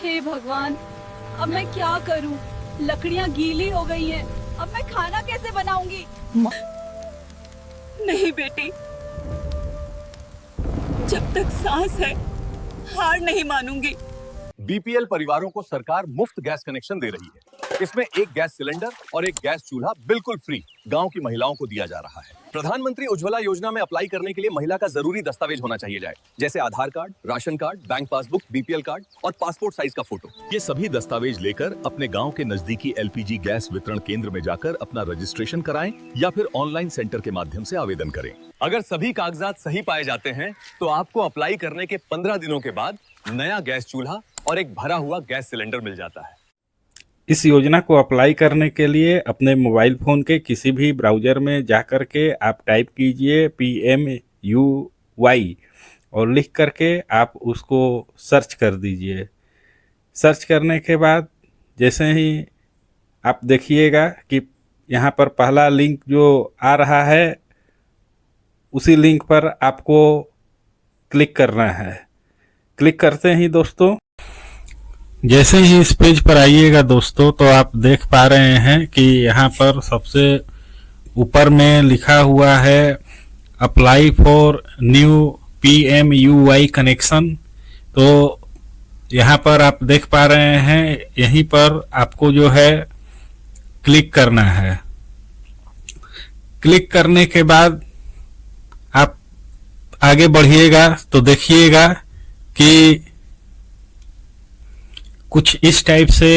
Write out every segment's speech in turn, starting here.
हे भगवान, अब मैं क्या करूं? लकड़ियां गीली हो गई हैं। अब मैं खाना कैसे बनाऊंगी? नहीं बेटी, जब तक सांस है हार नहीं मानूंगी। बीपीएल परिवारों को सरकार मुफ्त गैस कनेक्शन दे रही है। इसमें एक गैस सिलेंडर और एक गैस चूल्हा बिल्कुल फ्री गांव की महिलाओं को दिया जा रहा है। प्रधानमंत्री उज्ज्वला योजना में अप्लाई करने के लिए महिला का जरूरी दस्तावेज होना चाहिए जैसे Aadhaar card, ration card, bank passbook, BPL card और पासपोर्ट साइज का फोटो। ये सभी दस्तावेज लेकर अपने गांव के नजदीकी एलपीजी गैस वितरण केंद्र में जाकर अपना रजिस्ट्रेशन कराएं या फिर ऑनलाइन सेंटर के माध्यम से आवेदन करें। अगर सभी कागजात सही पाए जाते हैं तो आपको अप्लाई करने के 15 दिनों के बाद नया गैस चूल्हा और एक भरा हुआ गैस सिलेंडर मिल जाता है। इस योजना को अप्लाई करने के लिए अपने मोबाइल फ़ोन के किसी भी ब्राउज़र में जाकर के आप टाइप कीजिए PMUY और लिख करके आप उसको सर्च कर दीजिए। सर्च करने के बाद जैसे ही आप देखिएगा कि यहाँ पर पहला लिंक जो आ रहा है उसी लिंक पर आपको क्लिक करना है। क्लिक करते ही दोस्तों जैसे ही इस पेज पर आइएगा दोस्तों तो आप देख पा रहे हैं कि यहाँ पर सबसे ऊपर में लिखा हुआ है apply for new PMUY connection. तो यहाँ पर आप देख पा रहे हैं यहीं पर आपको जो है क्लिक करना है। क्लिक करने के बाद आप आगे बढ़िएगा तो देखिएगा कि कुछ इस टाइप से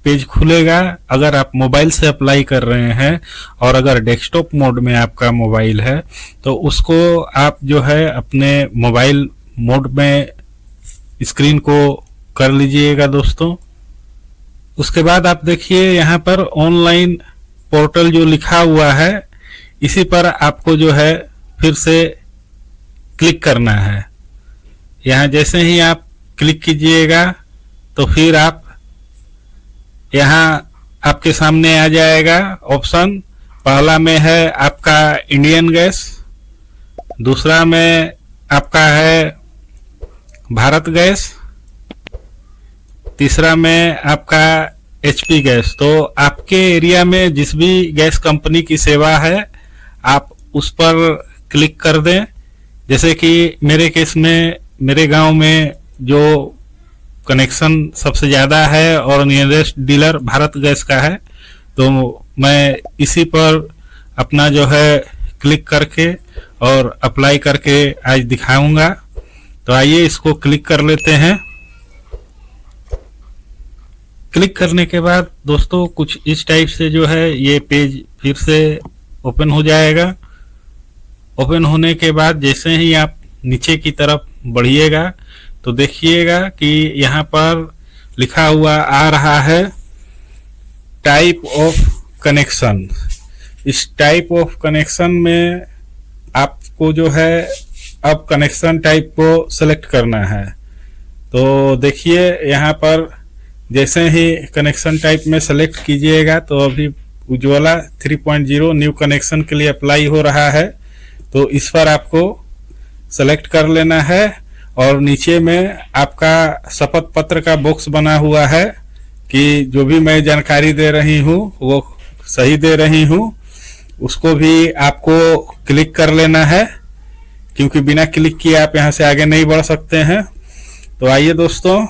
पेज खुलेगा। अगर आप मोबाइल से अप्लाई कर रहे हैं और अगर डेस्कटॉप मोड में आपका मोबाइल है तो उसको आप जो है अपने मोबाइल मोड में स्क्रीन को कर लीजिएगा दोस्तों। उसके बाद आप देखिए यहाँ पर ऑनलाइन पोर्टल जो लिखा हुआ है इसी पर आपको जो है फिर से क्लिक करना है। यहाँ जैसे ही आप क्लिक कीजिएगा तो फिर आप यहाँ आपके सामने आ जाएगा ऑप्शन। पहला में है आपका इंडियन गैस, दूसरा में आपका है भारत गैस, तीसरा में आपका HP गैस। तो आपके एरिया में जिस भी गैस कंपनी की सेवा है आप उस पर क्लिक कर दें। जैसे कि मेरे केस में मेरे गांव में जो कनेक्शन सबसे ज़्यादा है और नियरेस्ट डीलर भारत गैस का है तो मैं इसी पर अपना जो है क्लिक करके और अप्लाई करके आज दिखाऊंगा। तो आइए इसको क्लिक कर लेते हैं। क्लिक करने के बाद दोस्तों कुछ इस टाइप से जो है ये पेज फिर से ओपन हो जाएगा। ओपन होने के बाद जैसे ही आप नीचे की तरफ बढ़िएगा तो देखिएगा कि यहाँ पर लिखा हुआ आ रहा है टाइप ऑफ कनेक्शन। इस टाइप ऑफ कनेक्शन में आपको जो है अब कनेक्शन टाइप को सेलेक्ट करना है। तो देखिए यहाँ पर जैसे ही कनेक्शन टाइप में सेलेक्ट कीजिएगा तो अभी उज्ज्वला 3.0 न्यू कनेक्शन के लिए अप्लाई हो रहा है। तो इस पर आपको सेलेक्ट कर लेना है और नीचे में आपका शपथ पत्र का बॉक्स बना हुआ है कि जो भी मैं जानकारी दे रही हूँ वो सही दे रही हूँ, उसको भी आपको क्लिक कर लेना है क्योंकि बिना क्लिक किए आप यहाँ से आगे नहीं बढ़ सकते हैं। तो आइए दोस्तों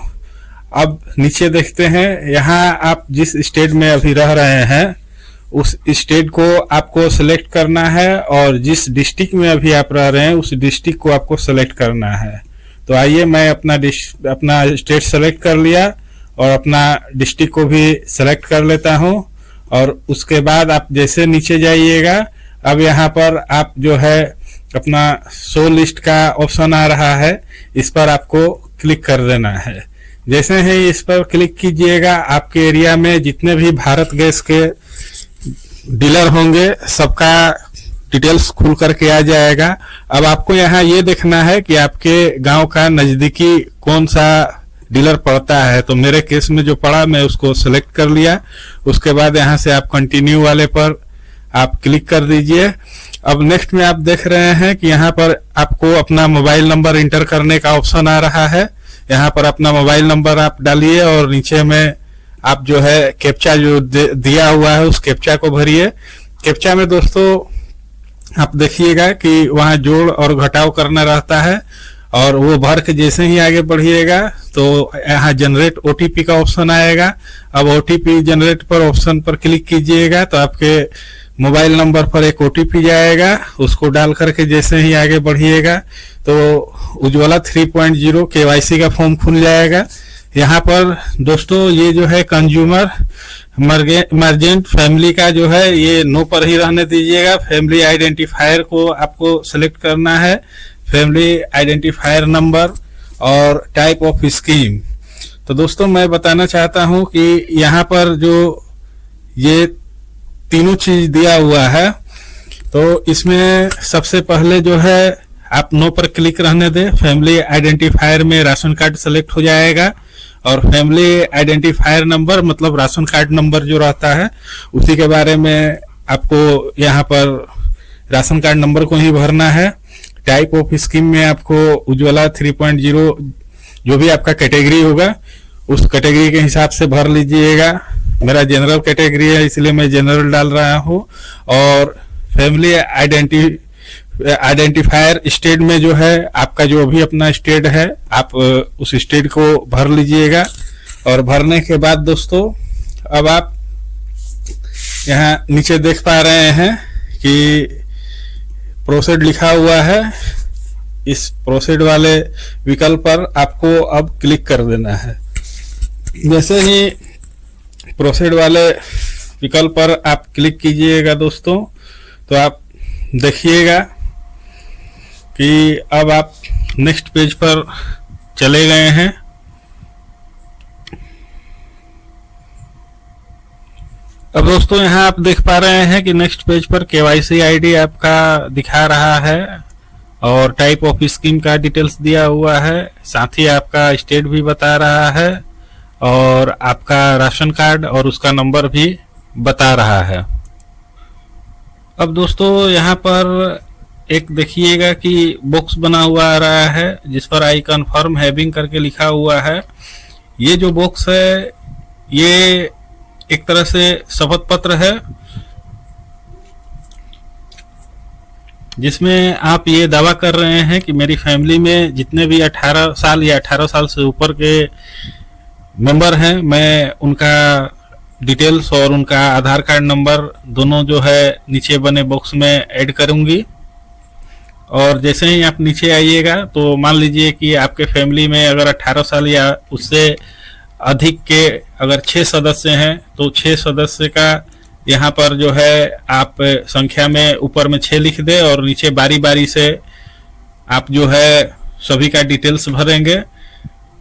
अब नीचे देखते हैं। यहाँ आप जिस स्टेट में अभी रह रहे हैं उस स्टेट को आपको सेलेक्ट करना है और जिस डिस्ट्रिक्ट में अभी आप रह रहे हैं उस डिस्ट्रिक्ट को आपको सेलेक्ट करना है। तो आइए मैं अपना स्टेट सेलेक्ट कर लिया और अपना डिस्ट्रिक्ट को भी सेलेक्ट कर लेता हूं। और उसके बाद आप जैसे नीचे जाइएगा अब यहाँ पर आप जो है अपना शो लिस्ट का ऑप्शन आ रहा है, इस पर आपको क्लिक कर देना है। जैसे ही इस पर क्लिक कीजिएगा आपके एरिया में जितने भी भारत गैस के डीलर होंगे सबका डिटेल्स खुल करके आ जाएगा। अब आपको यहाँ ये देखना है कि आपके गांव का नजदीकी कौन सा डीलर पड़ता है। तो मेरे केस में जो पड़ा मैं उसको सेलेक्ट कर लिया। उसके बाद यहाँ से आप कंटिन्यू वाले पर आप क्लिक कर दीजिए। अब नेक्स्ट में आप देख रहे हैं कि यहाँ पर आपको अपना मोबाइल नंबर इंटर करने का ऑप्शन आ रहा है। यहाँ पर अपना मोबाइल नंबर आप डालिए और नीचे में आप जो है कैप्चा जो दिया हुआ है उस कैप्चा को भरिए। कैप्चा में दोस्तों आप देखिएगा कि वहाँ जोड़ और घटाव करना रहता है, और वो भर के जैसे ही आगे बढ़िएगा तो यहाँ जनरेट ओटीपी का ऑप्शन आएगा। अब ओटीपी जनरेट पर ऑप्शन पर क्लिक कीजिएगा तो आपके मोबाइल नंबर पर एक ओटीपी जाएगा, उसको डाल करके जैसे ही आगे बढ़िएगा तो उज्ज्वला 3.0 केवाईसी का फॉर्म खुल जाएगा। यहाँ पर दोस्तों ये जो है कंज्यूमर मर्जेंट फैमिली का जो है ये नो पर ही रहने दीजिएगा। फैमिली आइडेंटिफायर को आपको सेलेक्ट करना है, फैमिली आइडेंटिफायर नंबर और टाइप ऑफ स्कीम। तो दोस्तों मैं बताना चाहता हूं कि यहाँ पर जो ये तीनों चीज दिया हुआ है तो इसमें सबसे पहले जो है आप नो पर क्लिक रहने दें। फैमिली आइडेंटिफायर में राशन कार्ड सेलेक्ट हो जाएगा और फैमिली आइडेंटिफायर नंबर मतलब राशन कार्ड नंबर जो रहता है उसी के बारे में आपको यहाँ पर राशन कार्ड नंबर को ही भरना है। टाइप ऑफ स्कीम में आपको उज्ज्वला 3.0 जो भी आपका कैटेगरी होगा उस कैटेगरी के हिसाब से भर लीजिएगा। मेरा जनरल कैटेगरी है इसलिए मैं जनरल डाल रहा हूँ। और फैमिली आइडेंटिफायर स्टेट में जो है आपका जो भी अपना स्टेट है आप उस स्टेट को भर लीजिएगा। और भरने के बाद दोस्तों अब आप यहाँ नीचे देख पा रहे हैं कि प्रोसीड लिखा हुआ है। इस प्रोसीड वाले विकल्प पर आपको अब क्लिक कर देना है। जैसे ही प्रोसीड वाले विकल्प पर आप क्लिक कीजिएगा दोस्तों तो आप देखिएगा कि अब आप नेक्स्ट पेज पर चले गए हैं। अब दोस्तों यहाँ आप देख पा रहे हैं कि नेक्स्ट पेज पर केवाईसी आईडी आपका दिखा रहा है और टाइप ऑफ स्कीम का डिटेल्स दिया हुआ है, साथ ही आपका स्टेट भी बता रहा है और आपका राशन कार्ड और उसका नंबर भी बता रहा है। अब दोस्तों यहाँ पर एक देखिएगा कि बॉक्स बना हुआ आ रहा है जिस पर आई कन्फर्म हैविंग करके लिखा हुआ है। ये जो बॉक्स है ये एक तरह से शपथ पत्र है जिसमें आप ये दावा कर रहे हैं कि मेरी फैमिली में जितने भी 18 साल या 18 साल से ऊपर के मेंबर हैं मैं उनका डिटेल्स और उनका आधार कार्ड नंबर दोनों जो है नीचे बने बॉक्स में ऐड करूंगी। और जैसे ही आप नीचे आइएगा तो मान लीजिए कि आपके फैमिली में अगर 18 साल या उससे अधिक के अगर 6 सदस्य हैं तो 6 सदस्य का यहाँ पर जो है आप संख्या में ऊपर में 6 लिख दे और नीचे बारी बारी से आप जो है सभी का डिटेल्स भरेंगे।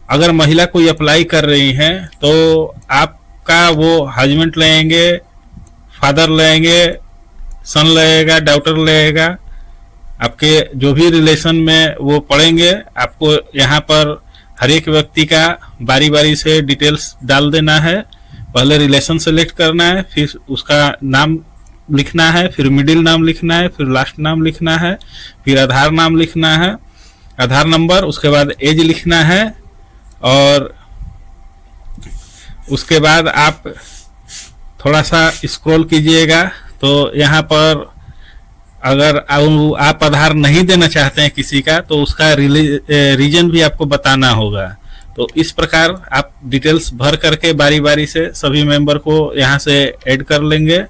अगर महिला कोई अप्लाई कर रही हैं तो आपका वो हस्बैंड लेंगे, फादर लेंगे, सन लगेगा, डॉटर लगेगा, आपके जो भी रिलेशन में वो पढ़ेंगे। आपको यहाँ पर हर एक व्यक्ति का बारी बारी से डिटेल्स डाल देना है। पहले रिलेशन सेलेक्ट करना है, फिर उसका नाम लिखना है, फिर मिडिल नाम लिखना है, फिर लास्ट नाम लिखना है, फिर आधार नाम लिखना है, आधार नंबर, उसके बाद एज लिखना है। और उसके बाद आप थोड़ा सा स्क्रॉल कीजिएगा तो यहाँ पर अगर आप आधार नहीं देना चाहते हैं किसी का तो उसका रीजन भी आपको बताना होगा। तो इस प्रकार आप डिटेल्स भर करके बारी बारी से सभी मेंबर को यहाँ से ऐड कर लेंगे।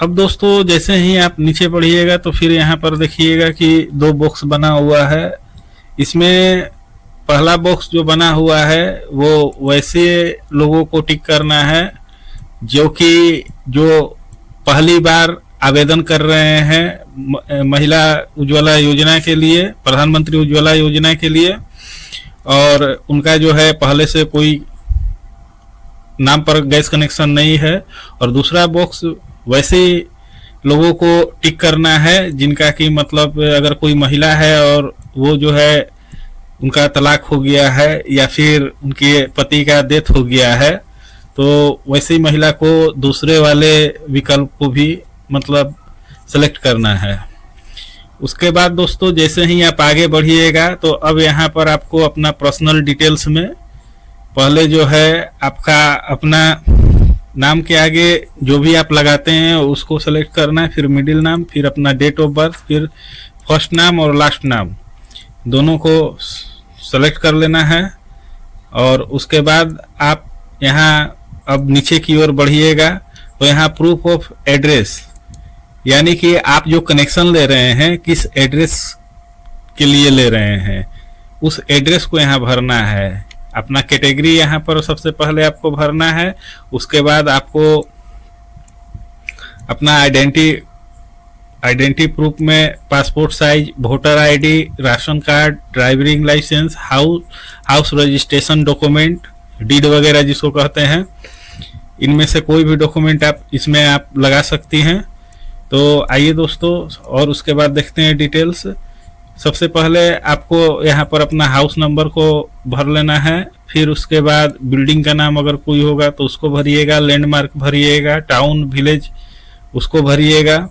अब दोस्तों जैसे ही आप नीचे बढ़िएगा तो फिर यहाँ पर देखिएगा कि 2 बॉक्स बना हुआ है। इसमें पहला बॉक्स जो बना हुआ है वो वैसे लोगों को टिक करना है जो कि जो पहली बार आवेदन कर रहे हैं महिला उज्ज्वला योजना के लिए, प्रधानमंत्री उज्ज्वला योजना के लिए, और उनका जो है पहले से कोई नाम पर गैस कनेक्शन नहीं है। और दूसरा बॉक्स वैसे लोगों को टिक करना है जिनका कि मतलब अगर कोई महिला है और वो जो है उनका तलाक हो गया है या फिर उनके पति का डेथ हो गया है तो वैसी महिला को दूसरे वाले विकल्प को भी मतलब सेलेक्ट करना है। उसके बाद दोस्तों जैसे ही आप आगे बढ़िएगा तो अब यहाँ पर आपको अपना पर्सनल डिटेल्स में पहले जो है आपका अपना नाम के आगे जो भी आप लगाते हैं उसको सेलेक्ट करना है, फिर मिडिल नाम, फिर अपना डेट ऑफ बर्थ, फिर फर्स्ट नाम और लास्ट नाम दोनों को सेलेक्ट कर लेना है। और उसके बाद आप यहाँ अब नीचे की ओर बढ़िएगा तो यहाँ प्रूफ ऑफ एड्रेस, यानी कि आप जो कनेक्शन ले रहे हैं किस एड्रेस के लिए ले रहे हैं उस एड्रेस को यहाँ भरना है। अपना कैटेगरी यहाँ पर सबसे पहले आपको भरना है। उसके बाद आपको अपना आइडेंटिटी प्रूफ में passport size, voter ID, ration card, driving licence, house registration document, deed वगैरह जिसको कहते हैं, इनमें से कोई भी डॉक्यूमेंट आप इसमें आप लगा सकती हैं। तो आइए दोस्तों और उसके बाद देखते हैं डिटेल्स। सबसे पहले आपको यहाँ पर अपना हाउस नंबर को भर लेना है, फिर उसके बाद बिल्डिंग का नाम अगर कोई होगा तो उसको भरिएगा, लैंडमार्क भरिएगा, टाउन विलेज उसको भरिएगा।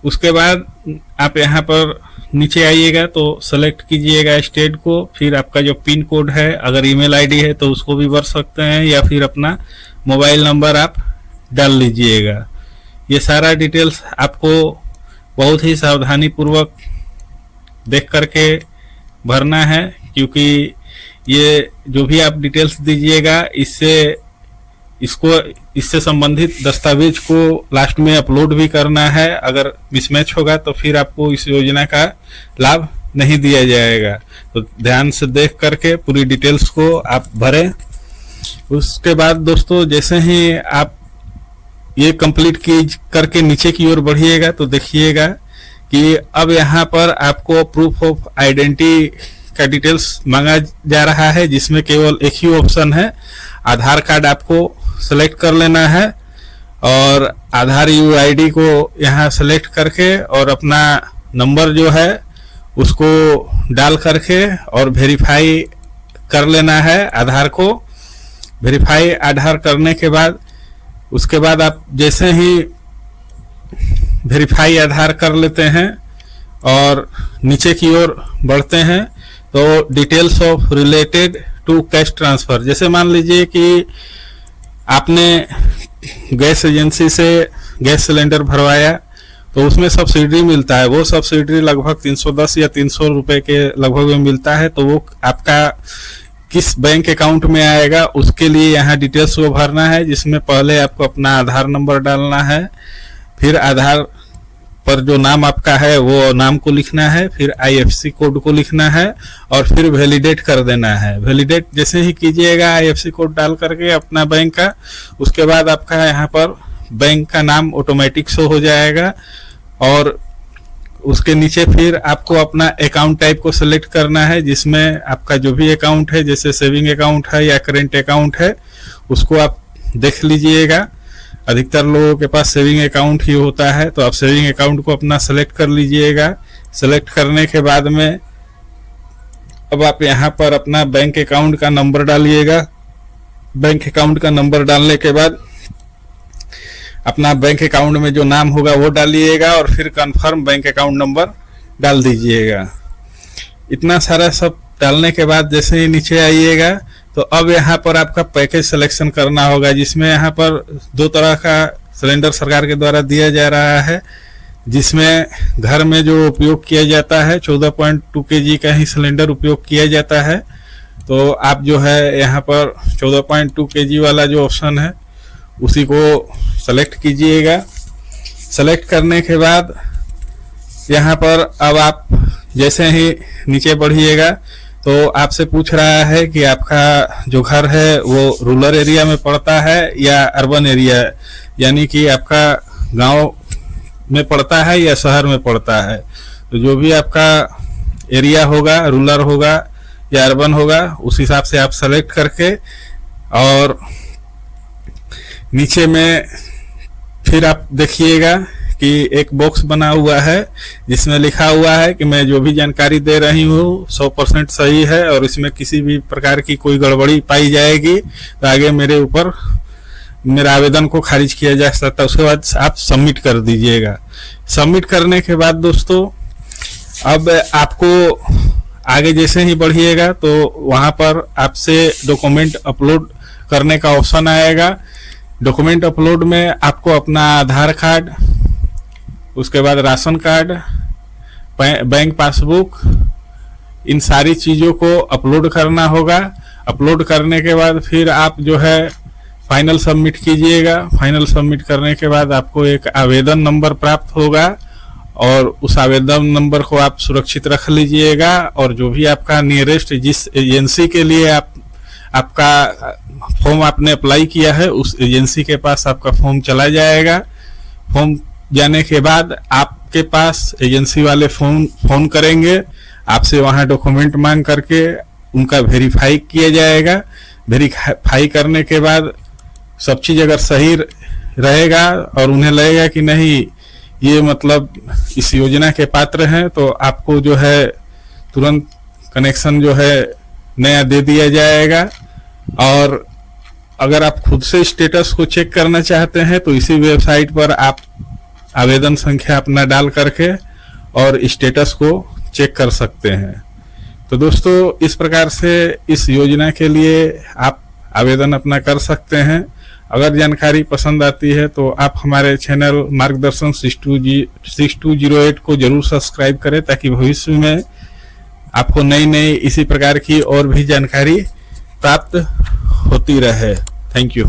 उसके बाद आप यहाँ पर नीचे आइएगा तो सेलेक्ट कीजिएगा स्टेट को, फिर आपका जो पिन कोड है अगर ईमेल आईडी है तो उसको भी भर सकते हैं, या फिर अपना मोबाइल नंबर आप डाल लीजिएगा। ये सारा डिटेल्स आपको बहुत ही सावधानी पूर्वक देख करके भरना है, क्योंकि ये जो भी आप डिटेल्स दीजिएगा इससे संबंधित दस्तावेज को लास्ट में अपलोड भी करना है। अगर मिसमैच होगा तो फिर आपको इस योजना का लाभ नहीं दिया जाएगा। तो ध्यान से देख करके पूरी डिटेल्स को आप भरें। उसके बाद दोस्तों जैसे ही आप ये कंप्लीट करके नीचे की ओर बढ़िएगा तो देखिएगा कि अब यहाँ पर आपको प्रूफ ऑफ आइडेंटिटी का डिटेल्स मांगा जा रहा है, जिसमें केवल एक ही ऑप्शन है, आधार कार्ड आपको सेलेक्ट कर लेना है और आधार यूआईडी को यहाँ सेलेक्ट करके और अपना नंबर जो है उसको डाल करके और वेरीफाई कर लेना है आधार को। वेरीफाई आधार करने के बाद उसके बाद आप जैसे ही वेरीफाई आधार कर लेते हैं और नीचे की ओर बढ़ते हैं तो details of related to cash transfer, जैसे मान लीजिए कि आपने गैस एजेंसी से गैस सिलेंडर भरवाया तो उसमें सब्सिडी मिलता है, वो सब्सिडी लगभग 310 या 300 रुपए के लगभग में मिलता है। तो वो आपका किस बैंक अकाउंट में आएगा उसके लिए यहाँ डिटेल्स को भरना है, जिसमें पहले आपको अपना आधार नंबर डालना है, फिर आधार पर जो नाम आपका है वो नाम को लिखना है, फिर आईएफएससी कोड को लिखना है और फिर वैलिडेट कर देना है। वैलिडेट जैसे ही कीजिएगा आईएफएससी कोड डाल करके अपना बैंक का, उसके बाद आपका यहाँ पर बैंक का नाम ऑटोमेटिक शो हो जाएगा और उसके नीचे फिर आपको अपना अकाउंट टाइप को सिलेक्ट करना है, जिसमें आपका जो भी अकाउंट है, जैसे सेविंग अकाउंट है या करेंट अकाउंट है, उसको आप देख लीजिएगा। अधिकतर लोगों के पास सेविंग अकाउंट ही होता है, तो आप सेविंग अकाउंट को अपना सेलेक्ट कर लीजिएगा। सेलेक्ट करने के बाद में अब आप यहाँ पर अपना बैंक अकाउंट का नंबर डालिएगा। बैंक अकाउंट का नंबर डालने के बाद अपना बैंक अकाउंट में जो नाम होगा वो डालिएगा और फिर कंफर्म बैंक अकाउंट नंबर डाल दीजिएगा। इतना सारा सब डालने के बाद जैसे ही नीचे आइएगा तो अब यहाँ पर आपका पैकेज सिलेक्शन करना होगा, जिसमें यहाँ पर 2 तरह का सिलेंडर सरकार के द्वारा दिया जा रहा है, जिसमें घर में जो उपयोग किया जाता है 14.2 kg का ही सिलेंडर उपयोग किया जाता है। तो आप जो है यहाँ पर 14.2 kg वाला जो ऑप्शन है उसी को सेलेक्ट कीजिएगा। सेलेक्ट करने के बाद यहाँ पर अब आप जैसे ही नीचे बढ़िएगा तो आपसे पूछ रहा है कि आपका जो घर है वो रूरल एरिया में पड़ता है या अर्बन एरिया, यानी कि आपका गांव में पड़ता है या शहर में पड़ता है। तो जो भी आपका एरिया होगा, रूरल होगा या अर्बन होगा, उस हिसाब से आप सेलेक्ट करके और नीचे में फिर आप देखिएगा कि एक बॉक्स बना हुआ है जिसमें लिखा हुआ है कि मैं जो भी जानकारी दे रही हूँ 100% सही है और इसमें किसी भी प्रकार की कोई गड़बड़ी पाई जाएगी तो आगे मेरे ऊपर मेरा आवेदन को खारिज किया जा सकता है। उसके बाद आप सबमिट कर दीजिएगा। सबमिट करने के बाद दोस्तों अब आपको आगे जैसे ही बढ़िएगा तो वहां पर आपसे डॉक्यूमेंट अपलोड करने का ऑप्शन आएगा। डॉक्यूमेंट अपलोड में आपको अपना आधार कार्ड, उसके बाद राशन कार्ड, बैंक पासबुक, इन सारी चीज़ों को अपलोड करना होगा। अपलोड करने के बाद फिर आप जो है फाइनल सबमिट कीजिएगा। फाइनल सबमिट करने के बाद आपको एक आवेदन नंबर प्राप्त होगा और उस आवेदन नंबर को आप सुरक्षित रख लीजिएगा और जो भी आपका नियरेस्ट जिस एजेंसी के लिए आपका फॉर्म आपने अप्लाई किया है उस एजेंसी के पास आपका फॉर्म चला जाएगा। फॉर्म जाने के बाद आपके पास एजेंसी वाले फोन करेंगे, आपसे वहां डॉक्यूमेंट मांग करके उनका वेरीफाई किया जाएगा। वेरीफाई करने के बाद सब चीज़ अगर सही रहेगा और उन्हें लगेगा कि नहीं ये मतलब इस योजना के पात्र हैं तो आपको जो है तुरंत कनेक्शन जो है नया दे दिया जाएगा। और अगर आप खुद से स्टेटस को चेक करना चाहते हैं तो इसी वेबसाइट पर आप आवेदन संख्या अपना डाल करके और स्टेटस को चेक कर सकते हैं। तो दोस्तों इस प्रकार से इस योजना के लिए आप आवेदन अपना कर सकते हैं। अगर जानकारी पसंद आती है तो आप हमारे चैनल मार्गदर्शन 6208 को जरूर सब्सक्राइब करें ताकि भविष्य में आपको नई नई इसी प्रकार की और भी जानकारी प्राप्त होती रहे। Thank you.